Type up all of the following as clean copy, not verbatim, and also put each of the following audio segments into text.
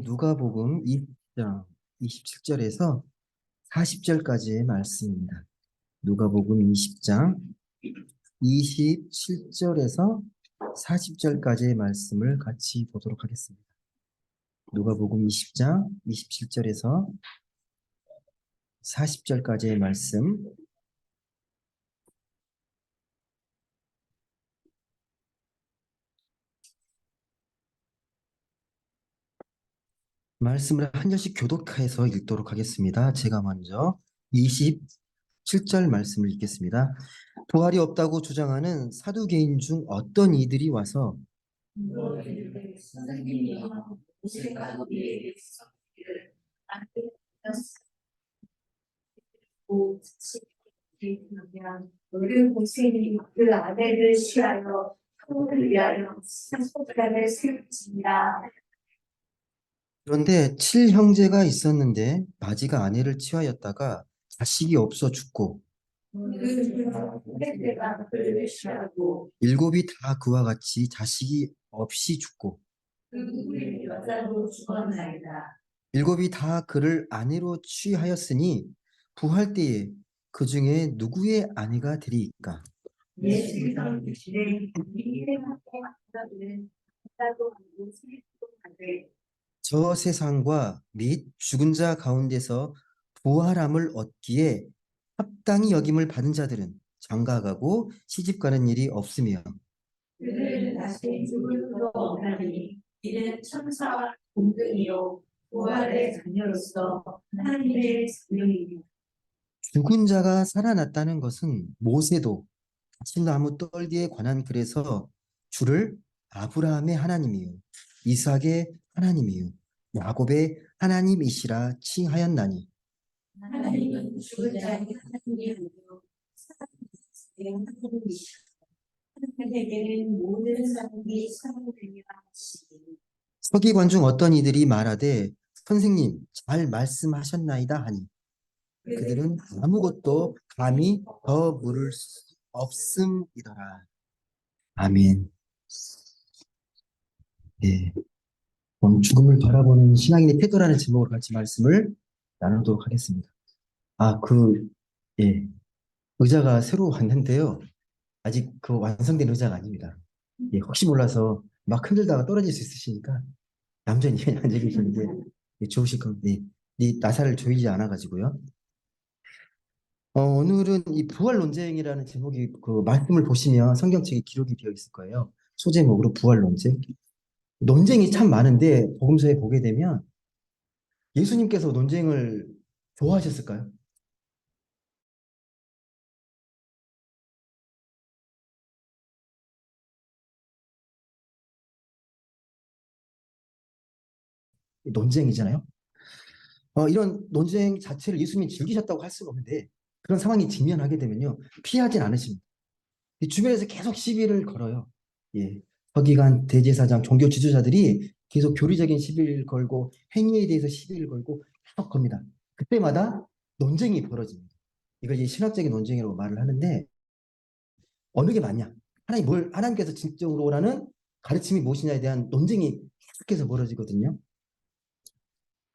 누가복음 20장 27절에서 40절까지의 말씀입니다. 누가복음 20장 27절에서 40절까지의 말씀을 같이 보도록 하겠습니다. 누가복음 20장 27절에서 40절까지의 말씀을 한 절씩 교독해서 읽도록 하겠습니다. 제가 먼저 27절 말씀을 읽겠습니다. 부활이 없다고 주장하는 사두개인 중 어떤 이들이 와서 선생님이여, 모세가 우리에게 고 너를 모세니 그 아내를 취하여 성을 위하여 산소단을 세우지니라. 그런데 7형제가 있었는데 마지가 아내를 취하였다가 자식이 없어 죽고 그때가 그를 취하고 일곱이 다 그와 같이 자식이 없이 죽고 그 여자도 죽었나이다. 일곱이 다 그를 아내로 취하였으니 부활 때에 그 중에 누구의 아내가 되리이까? 예수께서 이르시되 이에 함께 하다는 나도 모세도 하되 저 세상과 및 죽은 자 가운데서 부활함을 얻기에 합당히 여김을 받은 자들은 장가가고 시집가는 일이 없으며 그들은 다시 죽을 수도 없나니 이는 천사와 동등이요 부활의 자녀로서 하나님의 자녀이니 죽은 자가 살아났다는 것은 모세도 나무 떨기에 관한 글에서 주를 아브라함의 하나님이요 이삭의 하나님이요 야곱의 하나님이시라 칭하였나니 하나님은 죽은 자의 하나님이요 살아계신 하나님이시라. 하나님에게는 모든 사람이 사람되며 하시니 서기관 중 어떤 이들이 말하되 선생님 잘 말씀하셨나이다 하니 그들은 아무것도 감히 더 물을 수 없음이더라. 아멘. 예. 오늘 죽음을 바라보는 신앙인의 태도라는 제목으로 같이 말씀을 나누도록 하겠습니다. 예. 의자가 새로 왔는데요. 아직 그 완성된 의자가 아닙니다. 예, 혹시 몰라서 막 흔들다가 떨어질 수 있으시니까 얌전히 앉아 계시는 게 좋으실 겁니다. 예. 이 나사를 조이지 않아가지고요. 오늘은 이 부활 논쟁이라는 제목이 그 말씀을 보시면 성경책에 기록이 되어 있을 거예요. 소제목으로 부활 논쟁. 논쟁이 참 많은데 복음서에 보게 되면 예수님께서 논쟁을 좋아하셨을까요? 논쟁이잖아요. 이런 논쟁 자체를 예수님이 즐기셨다고 할 수가 없는데 그런 상황이 직면하게 되면요. 피하진 않으십니다. 이 주변에서 계속 시비를 걸어요. 예. 서기관, 대제사장, 종교 지도자들이 계속 교리적인 시비를 걸고 행위에 대해서 시비를 걸고 계속 겁니다. 그때마다 논쟁이 벌어집니다. 이걸 이제 신학적인 논쟁이라고 말을 하는데 어느 게 맞냐? 하나님께서 진정으로 원하는 가르침이 무엇이냐에 대한 논쟁이 계속해서 벌어지거든요.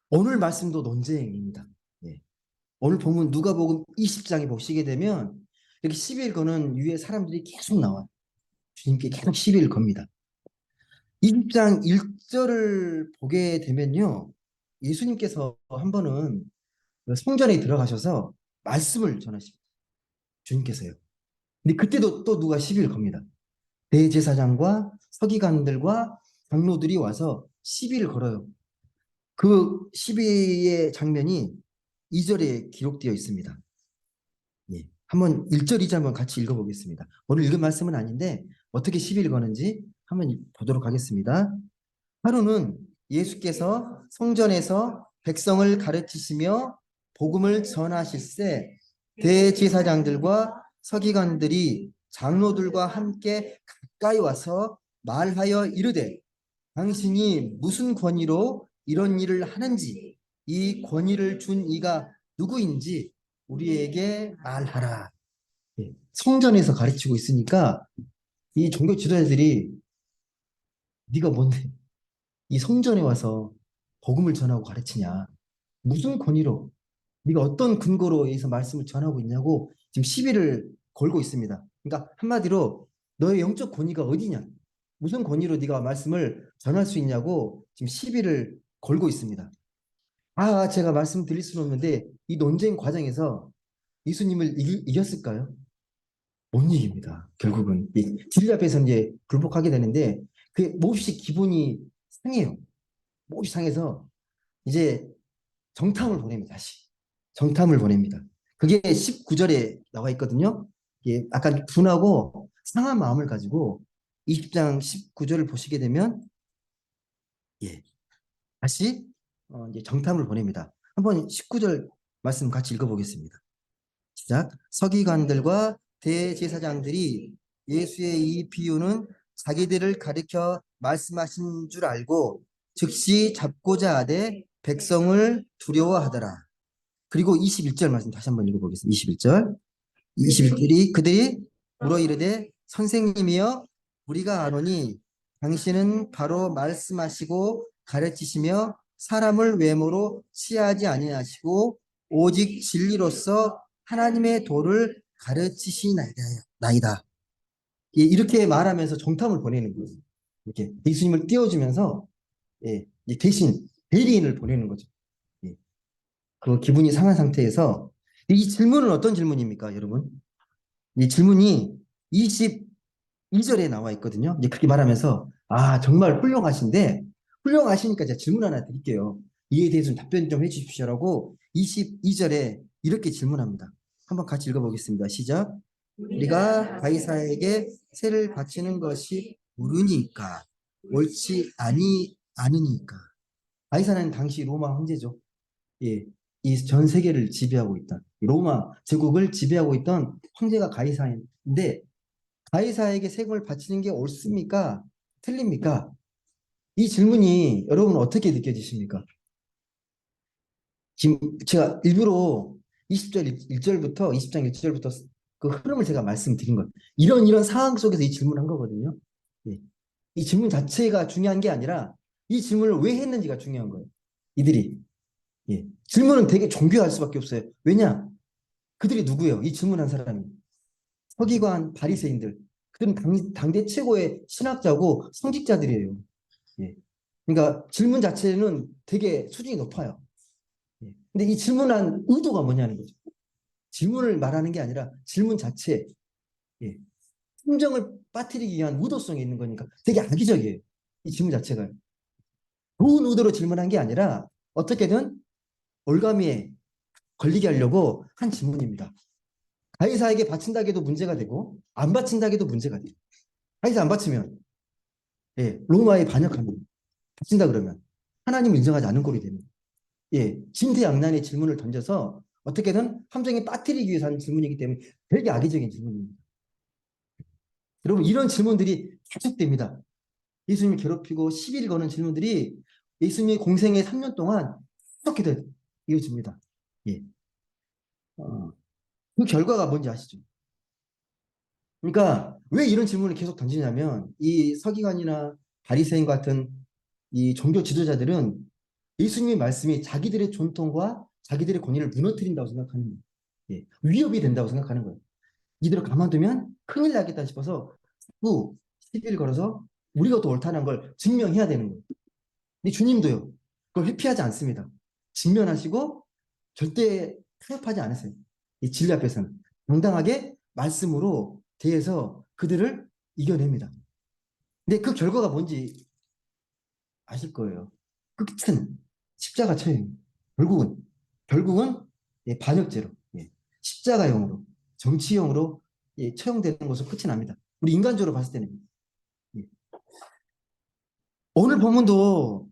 오늘 말씀도 논쟁입니다. 예. 오늘 보면 누가복음 20장에 보시게 되면 이렇게 시비를 거는 유의 사람들이 계속 나와요. 주님께 계속 시비를 겁니다. 20장 1절을 보게 되면요. 예수님께서 한 번은 성전에 들어가셔서 말씀을 전하십니다. 주님께서요. 근데 그때도 또 누가 시비를 겁니다. 대제사장과 서기관들과 장로들이 와서 시비를 걸어요. 그 시비의 장면이 2절에 기록되어 있습니다. 예. 한번 1절, 2절 한번 같이 읽어보겠습니다. 오늘 읽은 말씀은 아닌데 어떻게 시비를 거는지 한번 보도록 하겠습니다. 하루는 예수께서 성전에서 백성을 가르치시며 복음을 전하실세 대제사장들과 서기관들이 장로들과 함께 가까이 와서 말하여 이르되 당신이 무슨 권위로 이런 일을 하는지 이 권위를 준 이가 누구인지 우리에게 말하라. 예, 성전에서 가르치고 있으니까 이 종교 지도자들이 네가 뭔데 이 성전에 와서 복음을 전하고 가르치냐? 무슨 권위로, 네가 어떤 근거로 해서 말씀을 전하고 있냐고 지금 시비를 걸고 있습니다. 그러니까 한마디로 너의 영적 권위가 어디냐? 무슨 권위로 네가 말씀을 전할 수 있냐고 지금 시비를 걸고 있습니다. 제가 말씀드릴 수는 없는데 이 논쟁 과정에서 예수님을 이겼을까요? 못 이깁니다. 결국은 이 진리 앞에서 이제 굴복하게 되는데 그 몹시 기분이 상해요. 몹시 상해서 이제 정탐을 보냅니다. 다시 정탐을 보냅니다. 그게 19절에 나와 있거든요. 예, 약간 분하고 상한 마음을 가지고 20장 19절을 보시게 되면 예, 다시 이제 정탐을 보냅니다. 한번 19절 말씀 같이 읽어보겠습니다. 시작. 서기관들과 대제사장들이 예수의 이 비유는 자기들을 가리켜 말씀하신 줄 알고 즉시 잡고자 하되 백성을 두려워하더라. 그리고 21절 말씀 다시 한번 읽어보겠습니다. 21절. 21절이 그들이 물어 이르되 선생님이여 우리가 아노니 당신은 바로 말씀하시고 가르치시며 사람을 외모로 취하지 아니하시고 오직 진리로서 하나님의 도를 가르치시나이다. 예, 이렇게 말하면서 정탐을 보내는 거예요. 이렇게 예수님을 띄워주면서 예, 대신 대리인을 보내는 거죠. 예, 그 기분이 상한 상태에서 이 질문은 어떤 질문입니까, 여러분? 이 질문이 22절에 나와 있거든요. 이제 그렇게 말하면서 정말 훌륭하신데 훌륭하시니까 제가 질문 하나 드릴게요. 이에 대해서 답변 좀 해주십시오라고 22절에 이렇게 질문합니다. 한번 같이 읽어보겠습니다. 시작. 우리가 가이사에게 세를 바치는 것이 옳으니까 옳지 않으니까. 가이사는 당시 로마 황제죠. 예, 이 전 세계를 지배하고 있던 로마 제국을 지배하고 있던 황제가 가이사인데 가이사에게 세금을 바치는 게 옳습니까? 틀립니까? 이 질문이 여러분 어떻게 느껴지십니까? 지금 제가 일부러 20절 1절부터 20장 1절부터 그 흐름을 제가 말씀드린 거예요. 이런 상황 속에서 이 질문을 한 거거든요. 예. 이 질문 자체가 중요한 게 아니라 이 질문을 왜 했는지가 중요한 거예요. 이들이. 예. 질문은 되게 정교할 수밖에 없어요. 왜냐? 그들이 누구예요? 이 질문한 사람이. 서기관, 바리새인들. 그들은 당대 최고의 신학자고 성직자들이에요. 예. 그러니까 질문 자체는 되게 수준이 높아요. 예. 근데 이 질문한 의도가 뭐냐는 거죠. 질문을 말하는 게 아니라 질문 자체, 예. 감정을 빠뜨리기 위한 의도성이 있는 거니까 되게 악의적이에요. 이 질문 자체가. 좋은 의도로 질문한 게 아니라 어떻게든 올가미에 걸리게 하려고 한 질문입니다. 가이사에게 바친다 해도 문제가 되고 안 바친다 해도 문제가 돼요. 가이사 안 바치면 예, 로마에 반역합니다. 바친다 그러면 하나님을 인정하지 않는 꼴이 됩니다. 예, 진퇴양난의 질문을 던져서 어떻게든 함정에 빠뜨리기 위해서 하는 질문이기 때문에 되게 악의적인 질문입니다. 여러분 이런 질문들이 계속됩니다. 예수님을 괴롭히고 시비를 거는 질문들이 예수님의 공생의 3년 동안 계속해서 이어집니다. 예. 그 결과가 뭔지 아시죠? 그러니까 왜 이런 질문을 계속 던지냐면 이 서기관이나 바리새인 같은 이 종교 지도자들은 예수님의 말씀이 자기들의 전통과 자기들의 권위를 무너뜨린다고 생각하는 거예요. 예, 위협이 된다고 생각하는 거예요. 이대로 가만두면 큰일 나겠다 싶어서 자꾸 시비를 걸어서 우리가 더 옳다는 걸 증명해야 되는 거예요. 근데 주님도요. 그걸 회피하지 않습니다. 직면하시고 절대 타협하지 않으세요. 이 진리 앞에서는 당당하게 말씀으로 대해서 그들을 이겨냅니다. 근데 그 결과가 뭔지 아실 거예요. 그 끝은 십자가 처형. 결국은 예, 반역죄로 예, 십자가형으로 정치형으로 예, 처형되는 것으로 끝이 납니다. 우리 인간적으로 봤을 때는 예. 오늘 본문도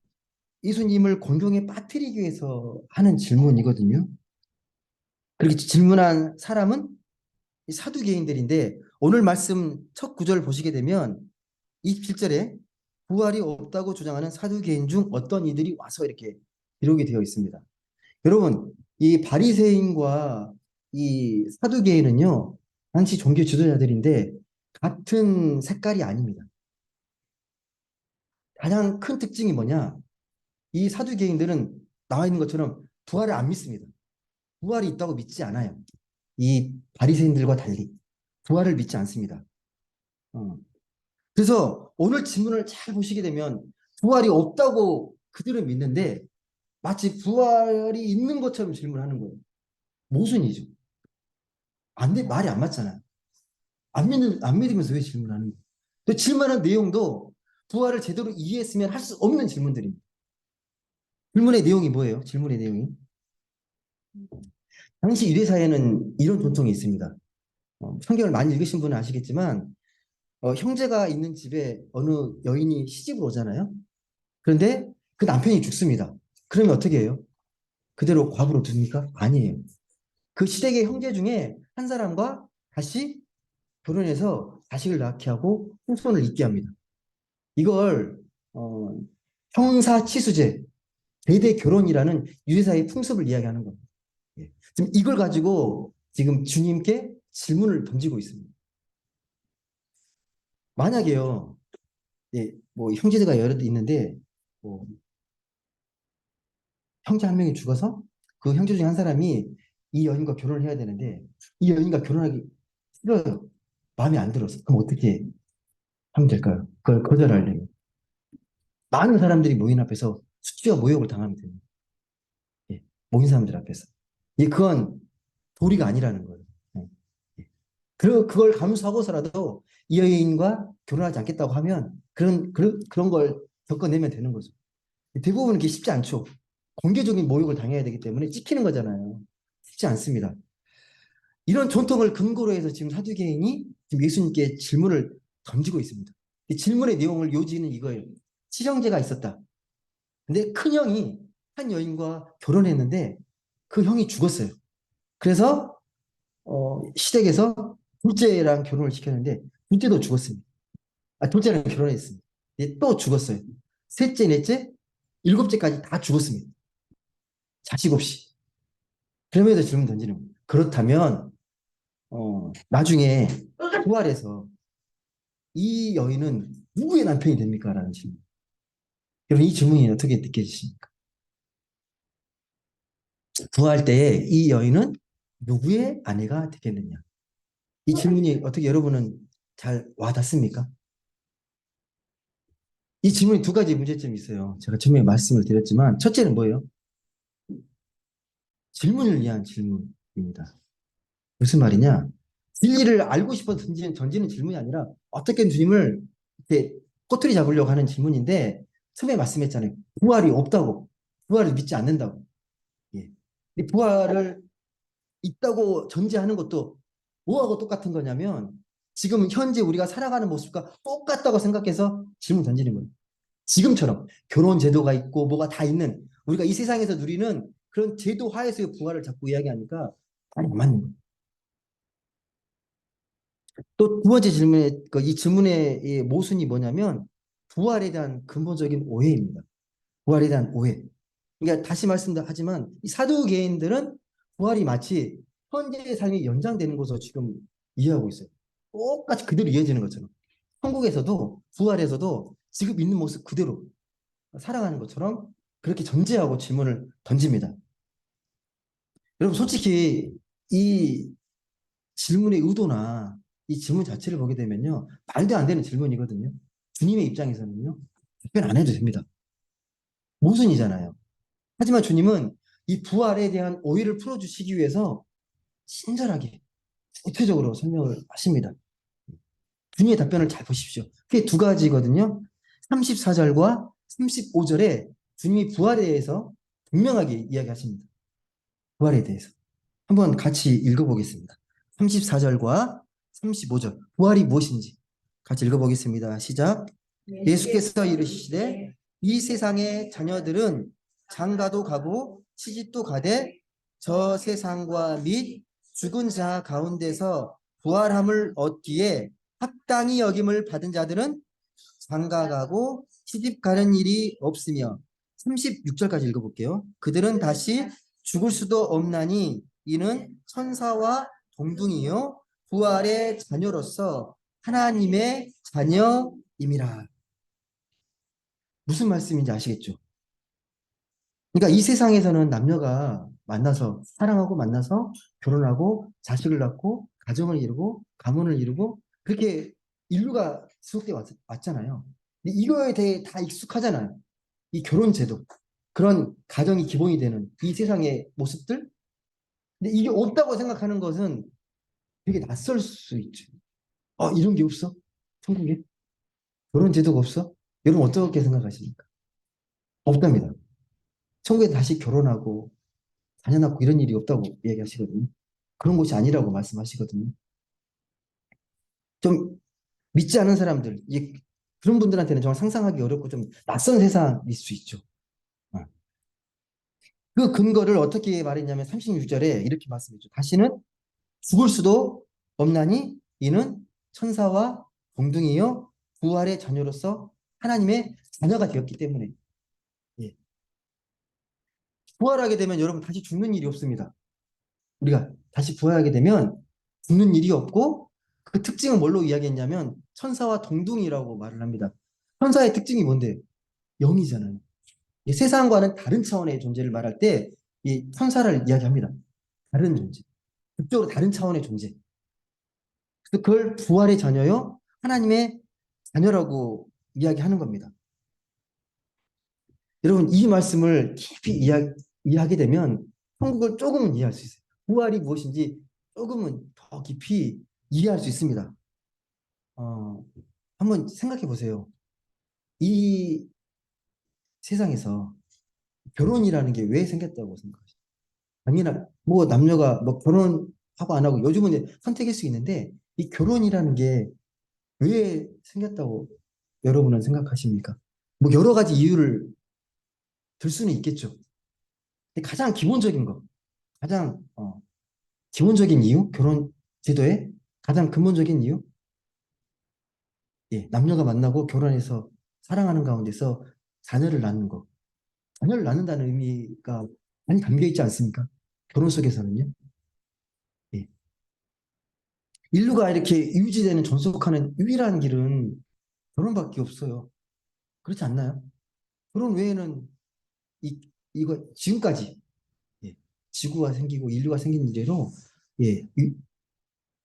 예수님을 곤경에 빠뜨리기 위해서 하는 질문이거든요. 그렇게 질문한 사람은 사두개인들인데 오늘 말씀 첫 구절 보시게 되면 27절에 부활이 없다고 주장하는 사두개인 중 어떤 이들이 와서 이렇게 기록이 되어 있습니다. 여러분, 이 바리새인과 이 사두개인은요, 당시 종교 지도자들인데 같은 색깔이 아닙니다. 가장 큰 특징이 뭐냐? 이 사두개인들은 나와 있는 것처럼 부활을 안 믿습니다. 부활이 있다고 믿지 않아요. 이 바리새인들과 달리 부활을 믿지 않습니다. 어. 그래서 오늘 질문을 잘 보시게 되면 부활이 없다고 그들은 믿는데 마치 부활이 있는 것처럼 질문하는 거예요. 모순이죠. 말이 안 맞잖아요. 안 믿으면서 왜 질문하는 거예요? 또 질문하는 내용도 부활을 제대로 이해했으면 할 수 없는 질문들입니다. 질문의 내용이 뭐예요? 질문의 내용이. 당시 유대사회는 이런 전통이 있습니다. 성경을 많이 읽으신 분은 아시겠지만 형제가 있는 집에 어느 여인이 시집을 오잖아요. 그런데 그 남편이 죽습니다. 그러면 어떻게 해요? 그대로 과부로 둡니까? 아니에요. 그 시댁의 형제 중에 한 사람과 다시 결혼해서 자식을 낳게 하고 후손을 잇게 합니다. 이걸 형사치수제, 대대 결혼이라는 유대사의 풍습을 이야기하는 겁니다. 예. 지금 이걸 가지고 지금 주님께 질문을 던지고 있습니다. 만약에요, 예, 뭐 형제가 여러 있는데 뭐 형제 한 명이 죽어서 그 형제 중에 한 사람이 이 여인과 결혼을 해야 되는데 이 여인과 결혼하기 싫어요. 마음에 안 들어서. 그럼 어떻게 하면 될까요? 그걸 거절하려면. 많은 사람들이 모인 앞에서 수치와 모욕을 당하면 됩니다. 예, 모인 사람들 앞에서. 예, 그건 도리가 아니라는 거예요. 예. 예. 그걸 감수하고서라도 이 여인과 결혼하지 않겠다고 하면 그런 걸 겪어내면 되는 거죠. 대부분 이게 쉽지 않죠. 공개적인 모욕을 당해야 되기 때문에 찍히는 거잖아요. 쉽지 않습니다. 이런 전통을 근거로 해서 지금 사두개인이 지금 예수님께 질문을 던지고 있습니다. 이 질문의 내용을 요지는 이거예요. 친형제가 있었다. 근데 큰형이 한 여인과 결혼했는데 그 형이 죽었어요. 그래서 시댁에서 둘째랑 결혼을 시켰는데 둘째도 죽었습니다. 둘째랑 결혼했습니다. 또 죽었어요. 셋째, 넷째, 일곱째까지 다 죽었습니다. 자식 없이. 그러면서 질문 던지는 거예요. 그렇다면 나중에 부활해서 이 여인은 누구의 남편이 됩니까? 라는 질문. 여러분 이 질문이 어떻게 느껴지십니까? 부활 때에 이 여인은 누구의 아내가 되겠느냐? 이 질문이 어떻게 여러분은 잘 와닿습니까? 이 질문이 두 가지 문제점이 있어요. 제가 처음에 말씀을 드렸지만 첫째는 뭐예요? 질문을 위한 질문입니다. 무슨 말이냐? 진리를 알고 싶어서 던지는 질문이 아니라 어떻게 주님을 이렇게 꼬투리 잡으려고 하는 질문인데 처음에 말씀했잖아요. 부활이 없다고. 부활을 믿지 않는다고. 예. 부활을 있다고 전제하는 것도 뭐하고 똑같은 거냐면 지금 현재 우리가 살아가는 모습과 똑같다고 생각해서 질문 던지는 거예요. 지금처럼 결혼 제도가 있고 뭐가 다 있는 우리가 이 세상에서 누리는 그런 제도 하에서의 부활을 자꾸 이야기하니까 안 맞는 거예요. 또 두 번째 질문에 이 질문의 이 모순이 뭐냐면 부활에 대한 근본적인 오해입니다. 부활에 대한 오해. 그러니까 다시 말씀하지만 이 사두개인들은 부활이 마치 현재의 삶이 연장되는 것으로 지금 이해하고 있어요. 똑같이 그대로 이어지는 것처럼. 천국에서도 부활에서도 지금 있는 모습 그대로 살아가는 것처럼 그렇게 전제하고 질문을 던집니다. 여러분 솔직히 이 질문의 의도나 이 질문 자체를 보게 되면요. 말도 안 되는 질문이거든요. 주님의 입장에서는요. 답변 안 해도 됩니다. 모순이잖아요. 하지만 주님은 이 부활에 대한 오해를 풀어주시기 위해서 친절하게 구체적으로 설명을 하십니다. 주님의 답변을 잘 보십시오. 그게 두 가지거든요. 34절과 35절에 주님이 부활에 대해서 분명하게 이야기하십니다. 부활에 대해서. 한번 같이 읽어보겠습니다. 34절과 35절. 부활이 무엇인지 같이 읽어보겠습니다. 시작. 예수께서 이르시되 이 세상의 자녀들은 장가도 가고 시집도 가되 저 세상과 및 죽은 자 가운데서 부활함을 얻기에 합당히 여김을 받은 자들은 장가 가고 시집 가는 일이 없으며 36절까지 읽어볼게요. 그들은 다시 죽을 수도 없나니 이는 천사와 동등이요 부활의 자녀로서 하나님의 자녀임이라. 무슨 말씀인지 아시겠죠? 그러니까 이 세상에서는 남녀가 만나서 사랑하고 만나서 결혼하고 자식을 낳고 가정을 이루고 가문을 이루고 그렇게 인류가 지속돼 왔잖아요. 근데 이거에 대해 다 익숙하잖아요. 이 결혼 제도, 그런 가정이 기본이 되는 이 세상의 모습들. 근데 이게 없다고 생각하는 것은 되게 낯설 수 있죠. 이런 게 없어? 천국에? 결혼 제도가 없어? 여러분 어떻게 생각하십니까? 없답니다. 천국에 다시 결혼하고 자녀 낳고 이런 일이 없다고 얘기하시거든요. 그런 곳이 아니라고 말씀하시거든요. 좀 믿지 않은 사람들, 그런 분들한테는 정말 상상하기 어렵고 좀 낯선 세상일 수 있죠. 어. 그 근거를 어떻게 말했냐면 36절에 이렇게 말씀했죠. 다시는 죽을 수도 없나니 이는 천사와 동등이요 부활의 자녀로서 하나님의 자녀가 되었기 때문에. 예. 부활하게 되면 여러분 다시 죽는 일이 없습니다. 우리가 다시 부활하게 되면 죽는 일이 없고 그 특징은 뭘로 이야기했냐면 천사와 동등이라고 말을 합니다. 천사의 특징이 뭔데? 영이잖아요. 이 세상과는 다른 차원의 존재를 말할 때 이 천사를 이야기합니다. 다른 존재. 극적으로 다른 차원의 존재. 그래서 그걸 부활의 자녀요, 하나님의 자녀라고 이야기하는 겁니다. 여러분 이 말씀을 깊이 이해하게 되면 천국을 조금은 이해할 수 있어요. 부활이 무엇인지 조금은 더 깊이 이해할 수 있습니다. 어, 한번 생각해 보세요. 이 세상에서 결혼이라는 게 왜 생겼다고 생각하세요? 당연한 뭐 남녀가 뭐 결혼하고 안 하고 요즘은 이제 선택일 수 있는데 이 결혼이라는 게 왜 생겼다고 여러분은 생각하십니까? 뭐 여러 가지 이유를 들 수는 있겠죠. 근데 가장 기본적인 거, 가장 기본적인 이유, 결혼 제도의 가장 근본적인 이유, 예, 남녀가 만나고 결혼해서 사랑하는 가운데서 자녀를 낳는 거. 자녀를 낳는다는 의미가 많이 담겨 있지 않습니까? 결혼 속에서는요. 예. 인류가 이렇게 유지되는 존속하는 유일한 길은 결혼밖에 없어요. 그렇지 않나요? 결혼 외에는 이거 지금까지, 예, 지구가 생기고 인류가 생긴 이래로, 예,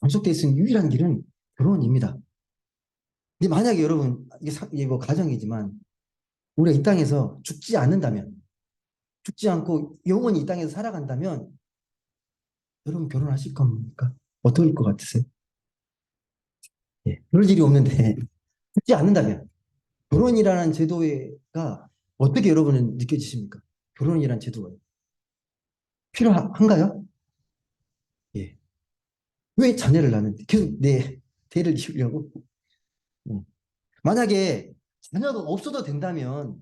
존속될 수 있는 유일한 길은 결혼입니다. 근데 만약에 여러분 이게 뭐 가정이지만 우리가 이 땅에서 죽지 않는다면, 죽지 않고 영원히 이 땅에서 살아간다면 여러분 결혼하실 겁니까? 어떨 것 같으세요? 예, 그럴 일이 없는데 죽지 않는다면 결혼이라는 제도가 어떻게 여러분은 느껴지십니까? 결혼이라는 제도가 필요한가요? 예. 왜 자녀를 낳는데 계속 내 대를 이으려고? 음. 만약에 자녀가 없어도 된다면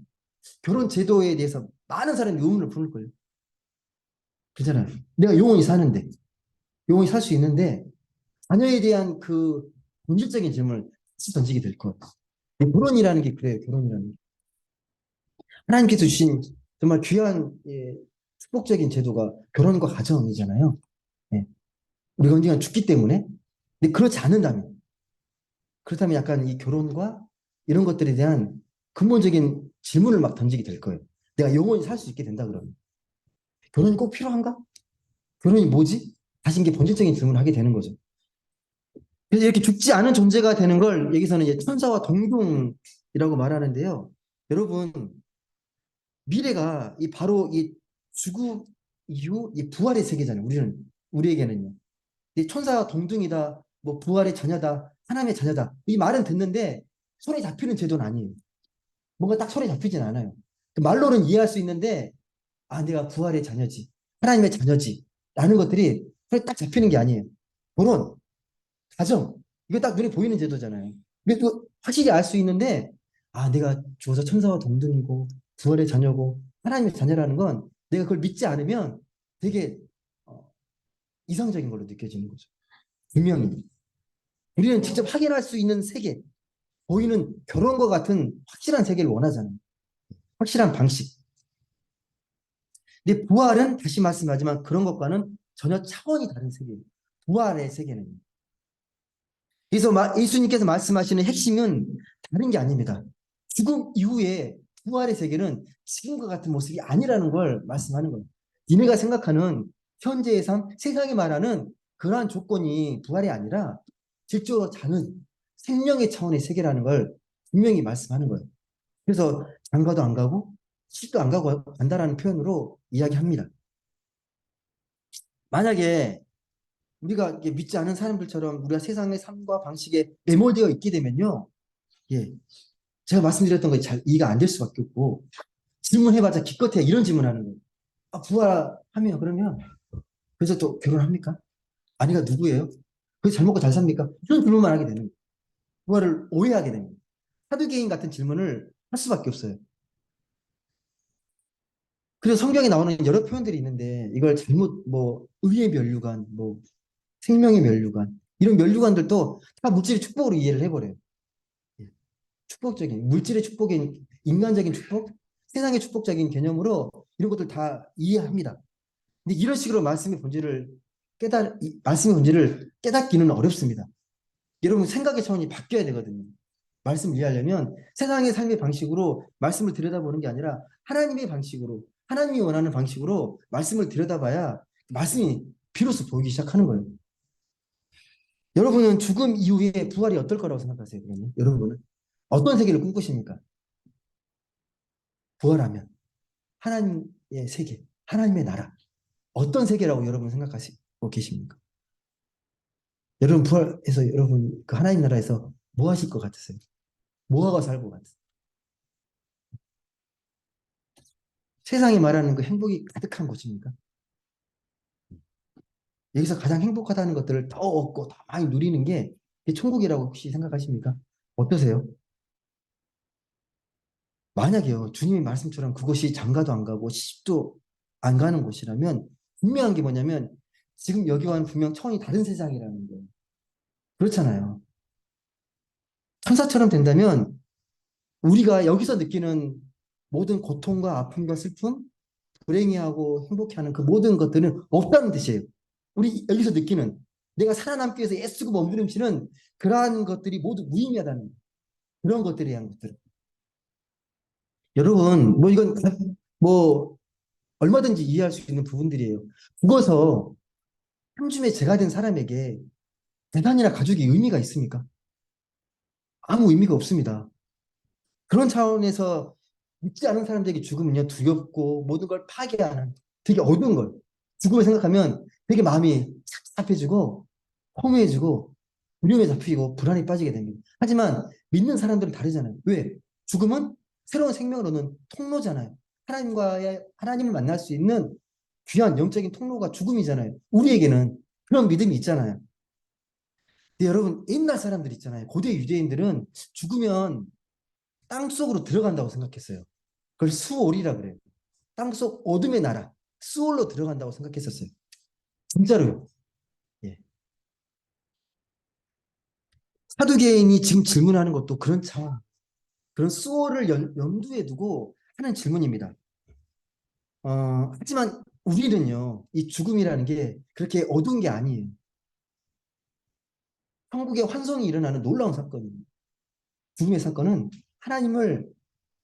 결혼 제도에 대해서 많은 사람이 의문을 품을 거예요. 그렇잖아요. 내가 영원히 사는데, 영원히 살 수 있는데 자녀에 대한 그 본질적인 질문을 다시 던지게 될 거예요. 결혼이라는 게 그래요. 결혼이라는 게. 하나님께서 주신 정말 귀한, 예, 축복적인 제도가 결혼과 가정이잖아요. 예. 우리가 언젠가 죽기 때문에. 근데 그렇지 않는다면, 그렇다면 약간 이 결혼과 이런 것들에 대한 근본적인 질문을 막 던지게 될 거예요. 내가 영원히 살 수 있게 된다 그러면 결혼이 꼭 필요한가? 결혼이 뭐지? 다시 이게 본질적인 질문을 하게 되는 거죠. 그래서 이렇게 죽지 않은 존재가 되는 걸 여기서는 이제 천사와 동등이라고 말하는데요. 여러분, 미래가 바로 이 죽음 이후 이 부활의 세계잖아요. 우리에게는요. 이 천사와 동등이다, 뭐 부활의 자녀다, 하나님의 자녀다. 이 말은 듣는데 손에 잡히는 제도는 아니에요. 뭔가 딱 손에 잡히진 않아요. 그 말로는 이해할 수 있는데, 아, 내가 부활의 자녀지, 하나님의 자녀지, 라는 것들이 손에 딱 잡히는 게 아니에요. 결혼, 가정, 이거 딱 눈에 보이는 제도잖아요. 그래도 확실히 알 수 있는데, 아, 내가 주어서 천사와 동등이고 부활의 자녀고 하나님의 자녀라는 건 내가 그걸 믿지 않으면 되게 어, 이상적인 걸로 느껴지는 거죠. 분명히 우리는 직접 확인할 수 있는 세계, 보이는 결혼과 같은 확실한 세계를 원하잖아요. 확실한 방식. 근데 부활은 다시 말씀하지만 그런 것과는 전혀 차원이 다른 세계예요. 부활의 세계는. 그래서 예수님께서 말씀하시는 핵심은 다른 게 아닙니다. 죽음 이후에 부활의 세계는 지금과 같은 모습이 아니라는 걸 말씀하는 거예요. 니네가 생각하는 현재의 삶, 세상이 말하는 그러한 조건이 부활이 아니라 질적으로 작은 생명의 차원의 세계라는 걸 분명히 말씀하는 거예요. 그래서 장가도 안 가고 시집도 안 가고 간다라는 표현으로 이야기합니다. 만약에 우리가 이게 믿지 않은 사람들처럼 우리가 세상의 삶과 방식에 매몰되어 있게 되면요. 예, 제가 말씀드렸던 거 잘 이해가 안 될 수밖에 없고 질문해봤자 기껏해야 이런 질문하는 거예요. 아, 부활하면 그러면 그래서 또 결혼합니까? 아니가 누구예요? 그래서 잘 먹고 잘 삽니까? 이런 질문만 하게 되는 거예요. 부활을 오해하게 됩니다. 사두개인 같은 질문을 할 수밖에 없어요. 그래서 성경에 나오는 여러 표현들이 있는데 이걸 잘못 뭐 의의 면류관, 뭐 생명의 면류관 이런 면류관들도 다 물질의 축복으로 이해를 해버려요. 예. 축복적인 물질의 축복인 인간적인 축복, 세상의 축복적인 개념으로 이런 것들 다 이해합니다. 근데 이런 식으로 말씀의 본질을 깨닫기는 어렵습니다. 여러분 생각의 차원이 바뀌어야 되거든요. 말씀을 이해하려면 세상의 삶의 방식으로 말씀을 들여다보는 게 아니라 하나님의 방식으로 하나님이 원하는 방식으로 말씀을 들여다봐야 말씀이 비로소 보이기 시작하는 거예요. 여러분은 죽음 이후에 부활이 어떨 거라고 생각하세요? 그러면 여러분은 어떤 세계를 꿈꾸십니까? 부활하면 하나님의 세계, 하나님의 나라 어떤 세계라고 여러분 생각하시고 계십니까? 여러분 부활해서 여러분 그 하나님 나라에서 뭐 하실 것 같으세요? 뭐 하고 살 것 같으세요? 세상이 말하는 그 행복이 가득한 곳입니까? 여기서 가장 행복하다는 것들을 더 얻고 더 많이 누리는 게 천국이라고 혹시 생각하십니까? 어떠세요? 만약에요, 주님의 말씀처럼 그곳이 장가도 안 가고 시집도 안 가는 곳이라면 분명한 게 뭐냐면 지금 여기와는 분명 차원이 다른 세상이라는 거예요. 그렇잖아요. 천사처럼 된다면 우리가 여기서 느끼는 모든 고통과 아픔과 슬픔, 불행해하고 행복해하는 그 모든 것들은 없다는 뜻이에요. 우리 여기서 느끼는 내가 살아남기 위해서 애쓰고 몸부림치는 그러한 것들이 모두 무의미하다는 그런 것들에 대한 것들. 여러분, 뭐 이건 뭐 얼마든지 이해할 수 있는 부분들이에요. 죽어서 한 줌의 재가 된 사람에게 재산이나 가족이 의미가 있습니까? 아무 의미가 없습니다. 그런 차원에서 믿지 않은 사람들에게 죽음은요, 두렵고 모든 걸 파괴하는 되게 어두운 걸. 죽음을 생각하면 되게 마음이 찹찹해지고 허무해지고 두려움에 잡히고 불안에 빠지게 됩니다. 하지만 믿는 사람들은 다르잖아요. 왜? 죽음은 새로운 생명을 얻는 통로잖아요. 하나님을 만날 수 있는 귀한 영적인 통로가 죽음이잖아요. 우리에게는 그런 믿음이 있잖아요. 근데 여러분 옛날 사람들 있잖아요. 고대 유대인들은 죽으면 땅속으로 들어간다고 생각했어요. 그걸 수올이라 그래요. 땅속 어둠의 나라 수올로 들어간다고 생각했었어요. 진짜로요. 예. 사두개인이 지금 질문하는 것도 그런 차원, 그런 수올을 염두에 두고 하는 질문입니다. 하지만 우리는요, 이 죽음이라는 게 그렇게 어두운 게 아니에요. 한국의 환송이 일어나는 놀라운 사건입니다. 죽음의 사건은 하나님을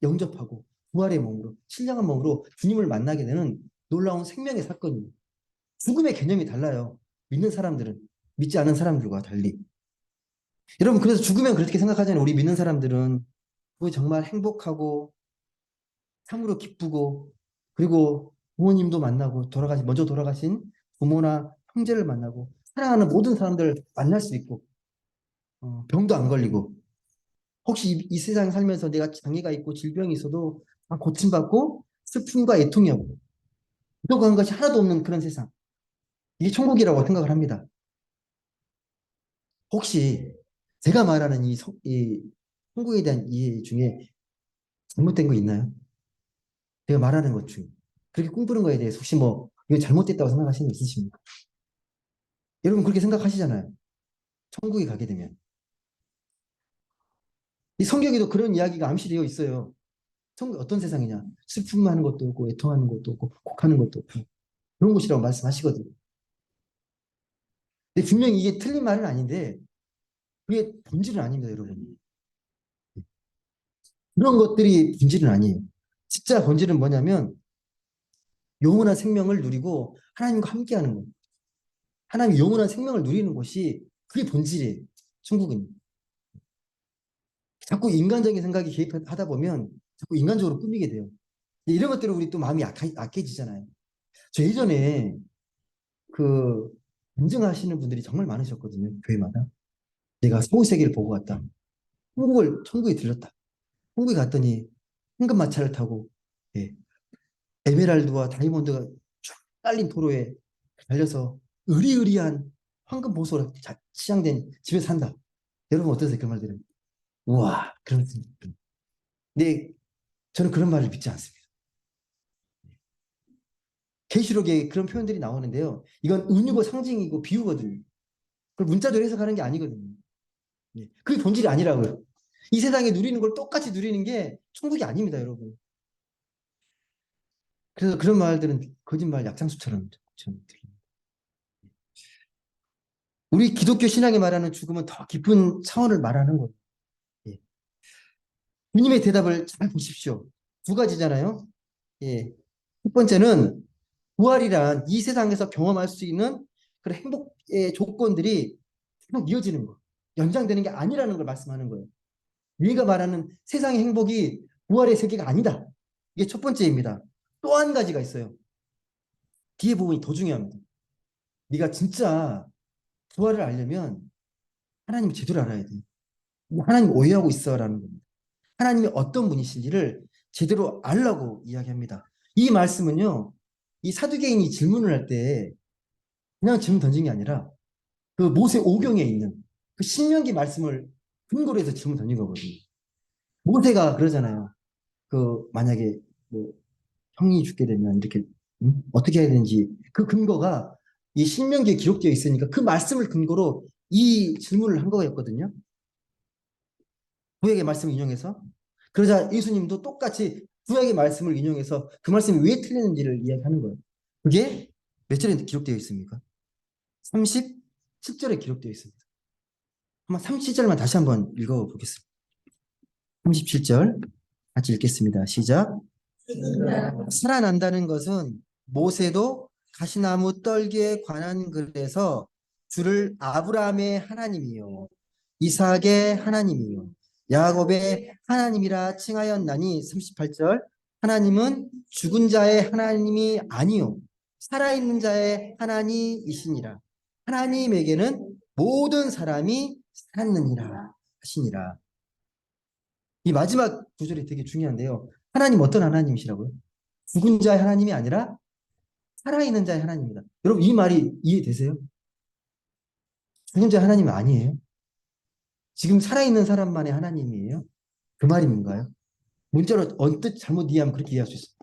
영접하고 부활의 몸으로, 신령한 몸으로 주님을 만나게 되는 놀라운 생명의 사건입니다. 죽음의 개념이 달라요. 믿는 사람들은 믿지 않은 사람들과 달리. 여러분 그래서 죽으면 그렇게 생각하잖아요. 우리 믿는 사람들은 그거 정말 행복하고 참으로 기쁘고 그리고 부모님도 만나고 먼저 돌아가신 부모나 형제를 만나고 사랑하는 모든 사람들 만날 수 있고 병도 안 걸리고 혹시 이 세상 살면서 내가 장애가 있고 질병이 있어도 다 고침받고 슬픔과 애통이 없고 부족한 것이 하나도 없는 그런 세상. 이게 천국이라고 생각을 합니다. 혹시 제가 말하는 이 천국에 대한 이해 중에 잘못된 거 있나요? 제가 말하는 것 중에. 그렇게 꿈꾸는 거에 대해서 혹시 뭐 이거 잘못됐다고 생각하시는 분 있으십니까? 여러분 그렇게 생각하시잖아요. 천국에 가게 되면. 이 성경에도 그런 이야기가 암시되어 있어요. 천국 어떤 세상이냐? 슬픔하는 것도 없고 애통하는 것도 없고 곡하는 것도 없고 그런 곳이라고 말씀하시거든요. 근데 분명히 이게 틀린 말은 아닌데 그게 본질은 아닙니다, 여러분. 그런 것들이 본질은 아니에요. 진짜 본질은 뭐냐면 영원한 생명을 누리고 하나님과 함께하는 거예요. 하나님이 영원한 생명을 누리는 곳이 그게 본질이에요. 천국은. 자꾸 인간적인 생각이 개입하다 보면 자꾸 인간적으로 꾸미게 돼요. 이런 것들은 우리 또 마음이 약해지잖아요. 저 예전에 그 인증하시는 분들이 정말 많으셨거든요. 교회마다. 내가 서울세계를 보고 갔다. 천국에 들렸다. 천국에 갔더니 황금마차를 타고 예, 에메랄드와 다이아몬드가 쫙 깔린 도로에 달려서 으리으리한 황금 보석으로 치장된 집에 산다. 여러분 어떠세요? 그 말들은? 우와, 그런 생각. 근데 저는 그런 말을 믿지 않습니다. 계시록에 그런 표현들이 나오는데요. 이건 은유고 상징이고 비유거든요. 그걸 문자대로 해석하는 게 아니거든요. 예, 그게 본질이 아니라고요. 이 세상에 누리는 걸 똑같이 누리는 게 천국이 아닙니다, 여러분. 그래서 그런 말들은 거짓말 약장수처럼 저는 들립니다. 우리 기독교 신앙이 말하는 죽음은 더 깊은 차원을 말하는 거예요. 예. 주님의 대답을 잘 보십시오. 두 가지잖아요. 예. 첫 번째는 부활이란 이 세상에서 경험할 수 있는 그런 행복의 조건들이 계속 이어지는 거, 연장되는 게 아니라는 걸 말씀하는 거예요. 우리가 말하는 세상의 행복이 부활의 세계가 아니다. 이게 첫 번째입니다. 또 한 가지가 있어요. 뒤에 부분이 더 중요합니다. 네가 진짜 부활을 알려면 하나님을 제대로 알아야 돼. 하나님 오해하고 있어라는 겁니다. 하나님이 어떤 분이신지를 제대로 알라고 이야기합니다. 이 말씀은요, 이 사두개인이 질문을 할 때 그냥 질문 던진 게 아니라 그 모세 오경에 있는 그 신명기 말씀을 근거로 해서 질문 던진 거거든요. 모세가 그러잖아요. 그 만약에 뭐 형이 죽게 되면 이렇게 어떻게 해야 되는지 그 근거가 이 신명기에 기록되어 있으니까 그 말씀을 근거로 이 질문을 한 거였거든요. 구약의 말씀을 인용해서 그러자 예수님도 똑같이 구약의 말씀을 인용해서 그 말씀이 왜 틀리는지를 이야기하는 거예요. 그게 몇 절에 기록되어 있습니까? 37절에 기록되어 있습니다. 한번 37절만 다시 한번 읽어보겠습니다. 37절 같이 읽겠습니다. 시작. 살아난다는 것은 모세도 가시나무 떨기에 관한 글에서 주를 아브라함의 하나님이요 이삭의 하나님이요 야곱의 하나님이라 칭하였나니 38절 하나님은 죽은 자의 하나님이 아니요 살아있는 자의 하나님이시니라 하나님에게는 모든 사람이 살았느니라 하시니라. 이 마지막 구절이 되게 중요한데요. 하나님 어떤 하나님이시라고요? 죽은 자의 하나님이 아니라 살아있는 자의 하나님입니다. 여러분 이 말이 이해되세요? 죽은 자의 하나님은 아니에요. 지금 살아있는 사람만의 하나님이에요. 그 말이 뭔가요? 문자로 언뜻 잘못 이해하면 그렇게 이해할 수 있어요.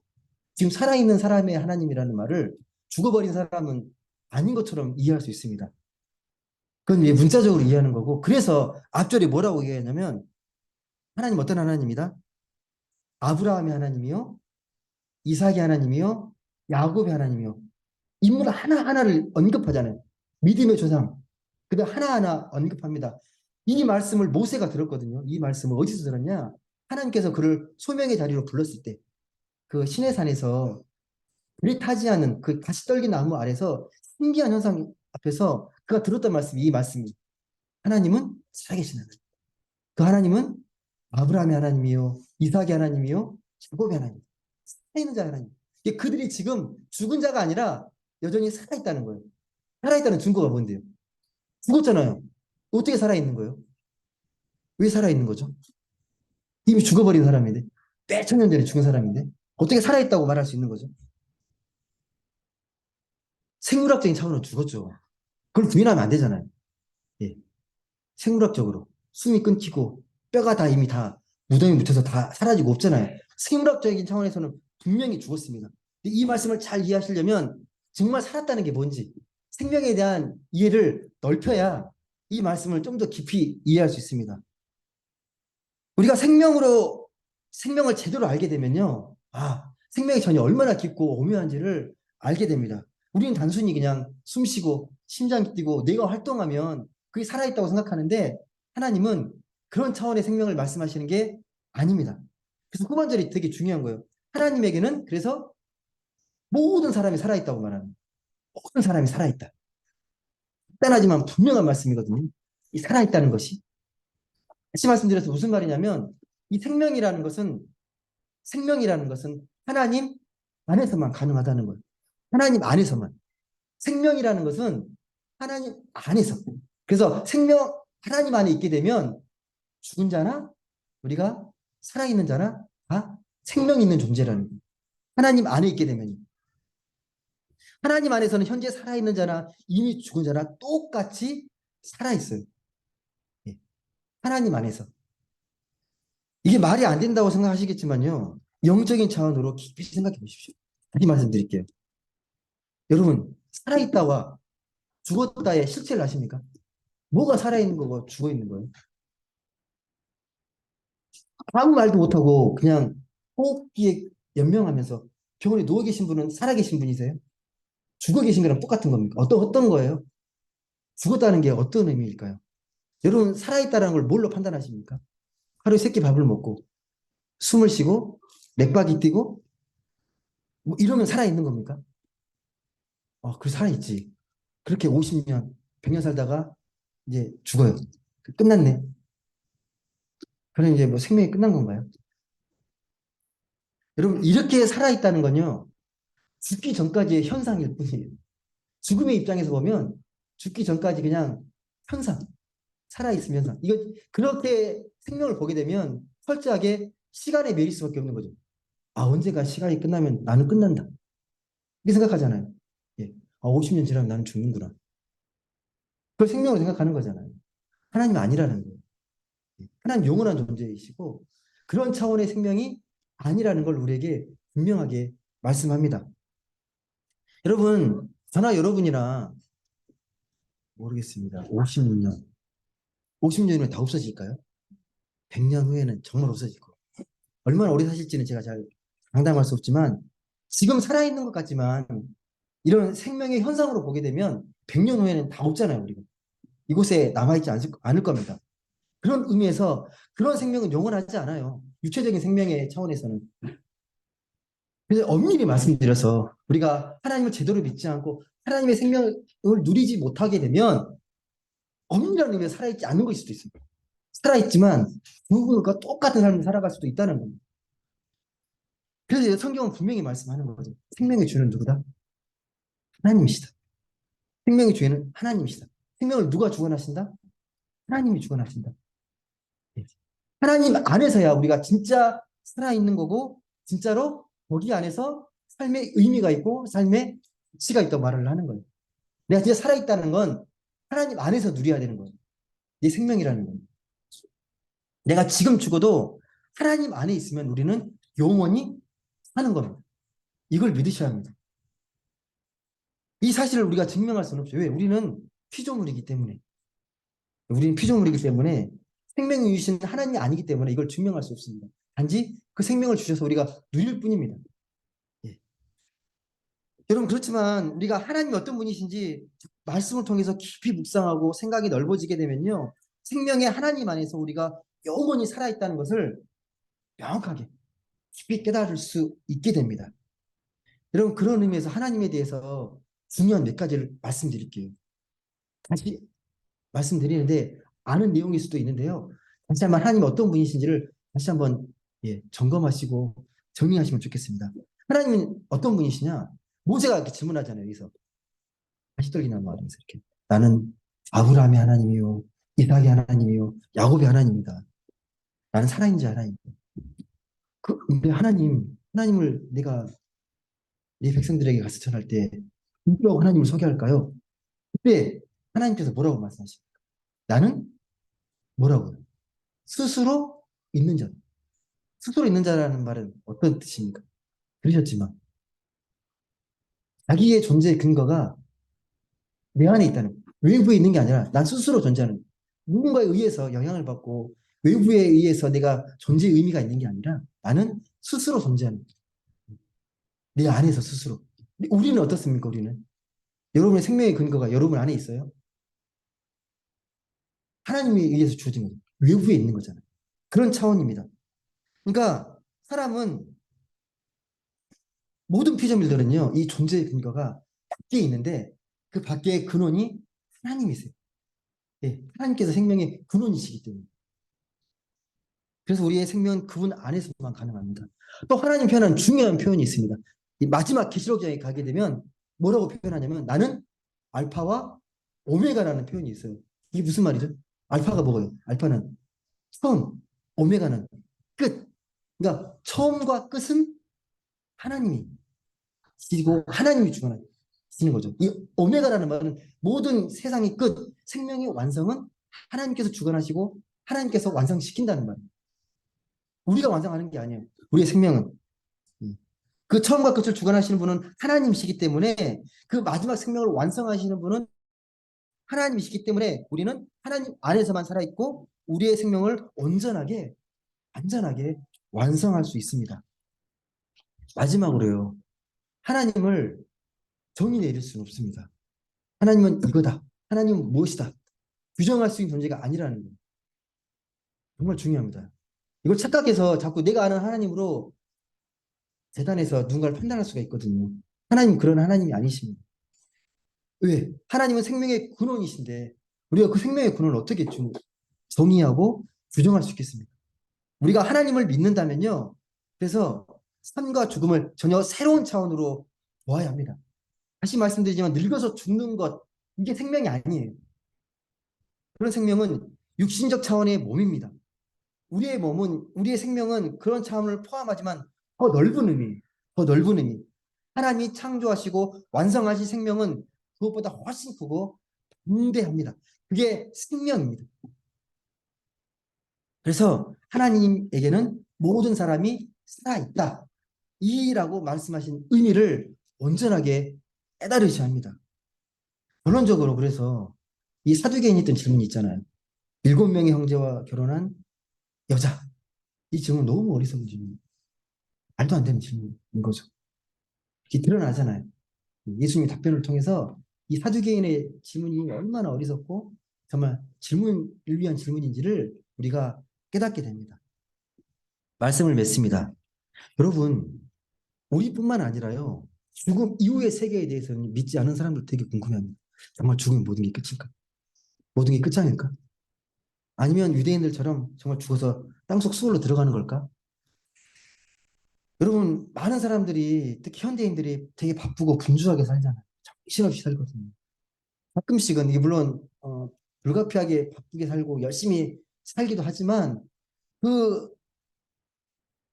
지금 살아있는 사람의 하나님이라는 말을 죽어버린 사람은 아닌 것처럼 이해할 수 있습니다. 그건 이제 문자적으로 이해하는 거고 그래서 앞절에 뭐라고 얘기하냐면 하나님 어떤 하나님이다? 아브라함의 하나님이요 이삭의 하나님이요 야곱의 하나님이요 인물 하나하나를 언급하잖아요. 믿음의 조상. 그다음 하나하나 언급합니다. 이 말씀을 모세가 들었거든요. 이 말씀을 어디서 들었냐? 하나님께서 그를 소명의 자리로 불렀을 때 그 시내산에서 불이 타지 않은 그 가시 떨긴 나무 아래서 신기한 현상 앞에서 그가 들었던 말씀이 이 말씀이 하나님은 살아계신 하나님. 그 하나님은 아브라함의 하나님이요 이삭의 하나님이요 야곱의 하나님. 살아있는 자의 하나님. 그들이 지금 죽은 자가 아니라 여전히 살아있다는 거예요. 살아있다는 증거가 뭔데요? 죽었잖아요. 어떻게 살아있는 거예요? 왜 살아있는 거죠? 이미 죽어버린 사람인데, 꽤 천년 전에 죽은 사람인데, 어떻게 살아있다고 말할 수 있는 거죠? 생물학적인 차원으로 죽었죠. 그걸 부인하면 안 되잖아요. 예. 생물학적으로. 숨이 끊기고, 뼈가 다 이미 다 무덤에 묻혀서 다 사라지고 없잖아요. 생물학적인 차원에서는 분명히 죽었습니다. 이 말씀을 잘 이해하시려면 정말 살았다는 게 뭔지, 생명에 대한 이해를 넓혀야 이 말씀을 좀 더 깊이 이해할 수 있습니다. 우리가 생명을 제대로 알게 되면요. 생명의 전이 얼마나 깊고 오묘한지를 알게 됩니다. 우리는 단순히 그냥 숨 쉬고 심장이 뛰고 뇌가 활동하면 그게 살아있다고 생각하는데 하나님은 그런 차원의 생명을 말씀하시는 게 아닙니다. 그래서 후반절이 되게 중요한 거예요. 하나님에게는 그래서 모든 사람이 살아있다고 말하는, 모든 사람이 살아있다. 간단하지만 분명한 말씀이거든요. 이 살아있다는 것이. 다시 말씀드려서 무슨 말이냐면, 이 생명이라는 것은 하나님 안에서만 가능하다는 거예요. 하나님 안에서만. 생명이라는 것은 하나님 안에서. 그래서 하나님 안에 있게 되면 죽은 자나 우리가 살아있는 자나 다 생명 있는 존재라는 거예요. 하나님 안에 있게 되면. 하나님 안에서는 현재 살아있는 자나 이미 죽은 자나 똑같이 살아있어요. 예. 하나님 안에서. 이게 말이 안 된다고 생각하시겠지만요. 영적인 차원으로 깊이 생각해 보십시오. 다시 말씀드릴게요. 여러분, 살아있다와 죽었다의 실체를 아십니까? 뭐가 살아있는 거고 죽어있는 거예요? 아무 말도 못하고 그냥 호흡기에 연명하면서 병원에 누워 계신 분은 살아계신 분이세요? 죽어 계신 거랑 똑같은 겁니까? 어떤 거예요? 죽었다는 게 어떤 의미일까요? 여러분, 살아있다는 걸 뭘로 판단하십니까? 하루에 3끼 밥을 먹고 숨을 쉬고 맥박이 뛰고 뭐 이러면 살아있는 겁니까? 그래 살아있지. 그렇게 50년, 100년 살다가 이제 죽어요. 끝났네. 그럼 이제 뭐 생명이 끝난 건가요? 여러분, 이렇게 살아있다는 건요, 죽기 전까지의 현상일 뿐이에요. 죽음의 입장에서 보면 죽기 전까지 그냥 현상, 살아있으면 현상. 이거 그렇게 생명을 보게 되면 철저하게 시간에 매일 수밖에 없는 거죠. 언젠가 시간이 끝나면 나는 끝난다. 이렇게 생각하잖아요. 예. 50년 지나면 나는 죽는구나. 그걸 생명으로 생각하는 거잖아요. 하나님 아니라는 거예요. 예. 하나님 영원한 존재이시고 그런 차원의 생명이 아니라는 걸 우리에게 분명하게 말씀합니다. 여러분, 저나 여러분이나 모르겠습니다. 50년, 50년 후에 다 없어질까요? 100년 후에는 정말 없어질 거예요. 얼마나 오래 사실지는 제가 잘 장담할 수 없지만 지금 살아있는 것 같지만 이런 생명의 현상으로 보게 되면 100년 후에는 다 없잖아요. 우리가. 이곳에 남아있지 않을 겁니다. 그런 의미에서 그런 생명은 영원하지 않아요. 육체적인 생명의 차원에서는. 그래서 엄밀히 말씀드려서 우리가 하나님을 제대로 믿지 않고 하나님의 생명을 누리지 못하게 되면 엄밀한 의미에서 살아있지 않는 것일 수도 있습니다. 살아있지만 누군가 똑같은 삶을 살아갈 수도 있다는 겁니다. 그래서 성경은 분명히 말씀하는 거죠. 생명의 주는 누구다? 하나님이시다. 생명의 주인은 하나님이시다. 생명을 누가 주관하신다? 하나님이 주관하신다. 예. 하나님 안에서야 우리가 진짜 살아있는 거고 진짜로 거기 안에서 삶의 의미가 있고 삶의 가치가 있다고 말을 하는 거예요. 내가 진짜 살아있다는 건 하나님 안에서 누려야 되는 거예요. 내 생명이라는 거예요. 내가 지금 죽어도 하나님 안에 있으면 우리는 영원히 사는 겁니다. 이걸 믿으셔야 합니다. 이 사실을 우리가 증명할 수는 없죠. 왜? 우리는 피조물이기 때문에. 우리는 피조물이기 때문에 생명을 주신 하나님이 아니기 때문에 이걸 증명할 수 없습니다. 단지 그 생명을 주셔서 우리가 누릴 뿐입니다. 예. 여러분, 그렇지만 우리가 하나님이 어떤 분이신지 말씀을 통해서 깊이 묵상하고 생각이 넓어지게 되면요. 생명의 하나님 안에서 우리가 영원히 살아있다는 것을 명확하게 깊이 깨달을 수 있게 됩니다. 여러분, 그런 의미에서 하나님에 대해서 중요한 몇 가지를 말씀드릴게요. 다시 말씀드리는데 아는 내용일 수도 있는데요. 다시 한번 하나님이 어떤 분이신지를 다시 한번 점검하시고 정리하시면 좋겠습니다. 하나님은 어떤 분이시냐? 모세가 이렇게 질문하잖아요. 여기서 다시 떨기나 말하면서 이렇게 나는 아브라함의 하나님이요, 이삭의 하나님이요, 야곱의 하나님이다. 나는 살아있는 자 하나님이다. 근데 하나님을 내가 내 백성들에게 가서 전할 때 누구라고 하나님을 소개할까요? 그때 하나님께서 뭐라고 말씀하십니까? 나는 뭐라고요? 스스로 있는 자. 스스로 있는 자라는 말은 어떤 뜻입니까? 들으셨지만 자기의 존재의 근거가 내 안에 있다는 거예요. 외부에 있는 게 아니라 난 스스로 존재하는 거예요. 누군가에 의해서 영향을 받고 외부에 의해서 내가 존재의 의미가 있는 게 아니라 나는 스스로 존재하는 거예요. 내 안에서 스스로. 우리는 어떻습니까? 우리는 여러분의 생명의 근거가 여러분 안에 있어요. 하나님에 의해서 주어진 거죠. 외부에 있는 거잖아요. 그런 차원입니다. 그러니까 사람은 모든 피조물들은요, 이 존재의 근거가 밖에 있는데 그 밖에 근원이 하나님이세요. 예, 하나님께서 생명의 근원이시기 때문에. 그래서 우리의 생명은 그분 안에서만 가능합니다. 또 하나님 표현한 중요한 표현이 있습니다. 이 마지막 계시록장에 가게 되면 뭐라고 표현하냐면 나는 알파와 오메가라는 표현이 있어요. 이게 무슨 말이죠? 알파가 뭐예요? 알파는 처음, 오메가는 끝. 그러니까 처음과 끝은 하나님이 지고 하나님이 주관하시는 거죠. 이 오메가라는 말은 모든 세상의 끝, 생명의 완성은 하나님께서 주관하시고 하나님께서 완성시킨다는 말이에요. 우리가 완성하는 게 아니에요. 우리의 생명은. 그 처음과 끝을 주관하시는 분은 하나님이시기 때문에 그 마지막 생명을 완성하시는 분은 하나님이시기 때문에 우리는 하나님 안에서만 살아있고 우리의 생명을 온전하게, 안전하게 완성할 수 있습니다. 마지막으로요. 하나님을 정의 내릴 수는 없습니다. 하나님은 이거다. 하나님은 무엇이다. 규정할 수 있는 존재가 아니라는 거예요. 정말 중요합니다. 이걸 착각해서 자꾸 내가 아는 하나님으로 재단에서 누군가를 판단할 수가 있거든요. 하나님 그런 하나님이 아니십니다. 왜? 하나님은 생명의 근원이신데 우리가 그 생명의 근원을 어떻게 정의하고 규정할 수 있겠습니까? 우리가 하나님을 믿는다면요. 그래서 삶과 죽음을 전혀 새로운 차원으로 보아야 합니다. 다시 말씀드리지만 늙어서 죽는 것 이게 생명이 아니에요. 그런 생명은 육신적 차원의 몸입니다. 우리의 몸은 우리의 생명은 그런 차원을 포함하지만 더 넓은 의미, 더 넓은 의미. 하나님이 창조하시고 완성하신 생명은 그것보다 훨씬 크고 방대합니다. 그게 생명입니다. 그래서 하나님에게는 모든 사람이 살아있다. 이라고 말씀하신 의미를 온전하게 깨달으셔야 합니다. 결론적으로 그래서 이 사두개인이 했던 질문이 있잖아요. 7명의 형제와 결혼한 여자. 이 질문 너무 어리석은 질문. 말도 안 되는 질문인 거죠. 이게 드러나잖아요. 예수님의 답변을 통해서 이 사두개인의 질문이 얼마나 어리석고 정말 질문을 위한 질문인지를 우리가 깨닫게 됩니다. 말씀을 맺습니다. 여러분, 우리뿐만 아니라요. 죽음 이후의 세계에 대해서는 믿지 않은 사람들 되게 궁금해합니다. 정말 죽으면 모든 게 끝일까? 모든 게 끝장일까? 아니면 유대인들처럼 정말 죽어서 땅속 수월로 들어가는 걸까? 여러분, 많은 사람들이 특히 현대인들이 되게 바쁘고 분주하게 살잖아요. 정신없이 살거든요. 가끔씩은 이게 물론 불가피하게 바쁘게 살고 열심히 살기도 하지만 그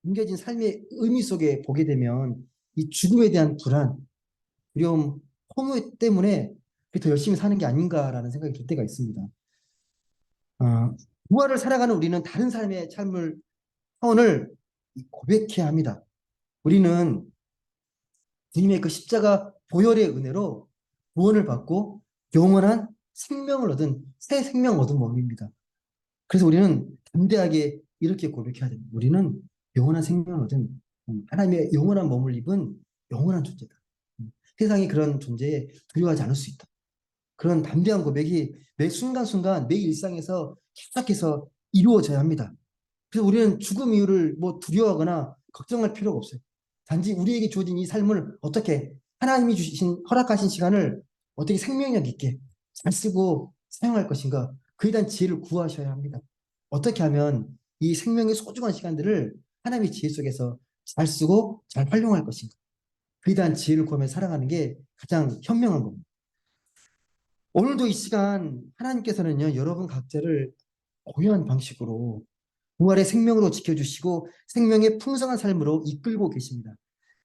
숨겨진 삶의 의미 속에 보게 되면 이 죽음에 대한 불안, 두려움, 허무 때문에 더 열심히 사는 게 아닌가라는 생각이 들 때가 있습니다. 부활을 살아가는 우리는 다른 삶의 삶을 차원을 고백해야 합니다. 우리는 주님의 그 십자가 보혈의 은혜로 구원을 받고 영원한 생명을 얻은 새 생명 얻은 몸입니다. 그래서 우리는 담대하게 이렇게 고백해야 됩니다. 우리는 영원한 생명을 얻은 하나님의 영원한 몸을 입은 영원한 존재다. 세상이 그런 존재에 두려워하지 않을 수 있다. 그런 담대한 고백이 매 순간순간 내 일상에서 계속해서 이루어져야 합니다. 그래서 우리는 죽음 이유를 뭐 두려워하거나 걱정할 필요가 없어요. 단지 우리에게 주어진 이 삶을 어떻게 하나님이 주신 허락하신 시간을 어떻게 생명력 있게 잘 쓰고 사용할 것인가 그에 대한 지혜를 구하셔야 합니다. 어떻게 하면 이 생명의 소중한 시간들을 하나님의 지혜 속에서 잘 쓰고 잘 활용할 것인가 그에 대한 지혜를 구하며 살아가는 게 가장 현명한 겁니다. 오늘도 이 시간 하나님께서는요 여러분 각자를 고유한 방식으로 부활의 생명으로 지켜주시고 생명의 풍성한 삶으로 이끌고 계십니다.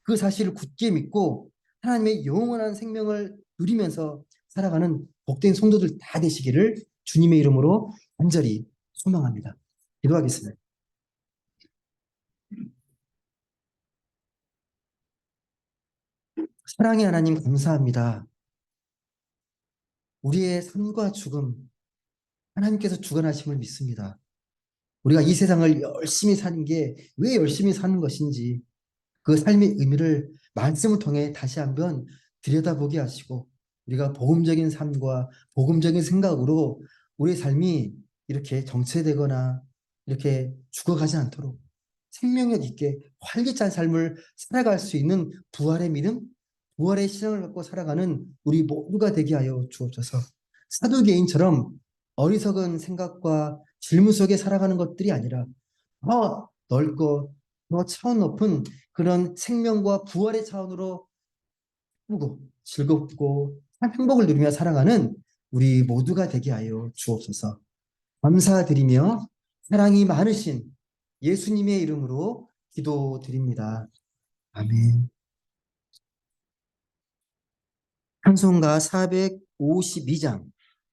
그 사실을 굳게 믿고 하나님의 영원한 생명을 누리면서 살아가는 복된 성도들 다 되시기를 주님의 이름으로 간절히 소망합니다. 기도하겠습니다. 사랑의 하나님 감사합니다. 우리의 삶과 죽음 하나님께서 주관하심을 믿습니다. 우리가 이 세상을 열심히 사는 게 왜 열심히 사는 것인지 그 삶의 의미를 말씀을 통해 다시 한번 들여다보게 하시고 우리가 복음적인 삶과 복음적인 생각으로 우리의 삶이 이렇게 정체되거나 이렇게 죽어가지 않도록 생명력 있게 활기찬 삶을 살아갈 수 있는 부활의 믿음, 부활의 신앙을 갖고 살아가는 우리 모두가 되게 하여 주옵소서. 사두개인처럼 어리석은 생각과 질문 속에 살아가는 것들이 아니라 더 넓고 더 차원 높은 그런 생명과 부활의 차원으로 기쁘고 즐겁고 행복을 누리며 살아가는 우리 모두가 되게 하여 주옵소서. 감사드리며 사랑이 많으신 예수님의 이름으로 기도드립니다. 아멘. 찬송가 452장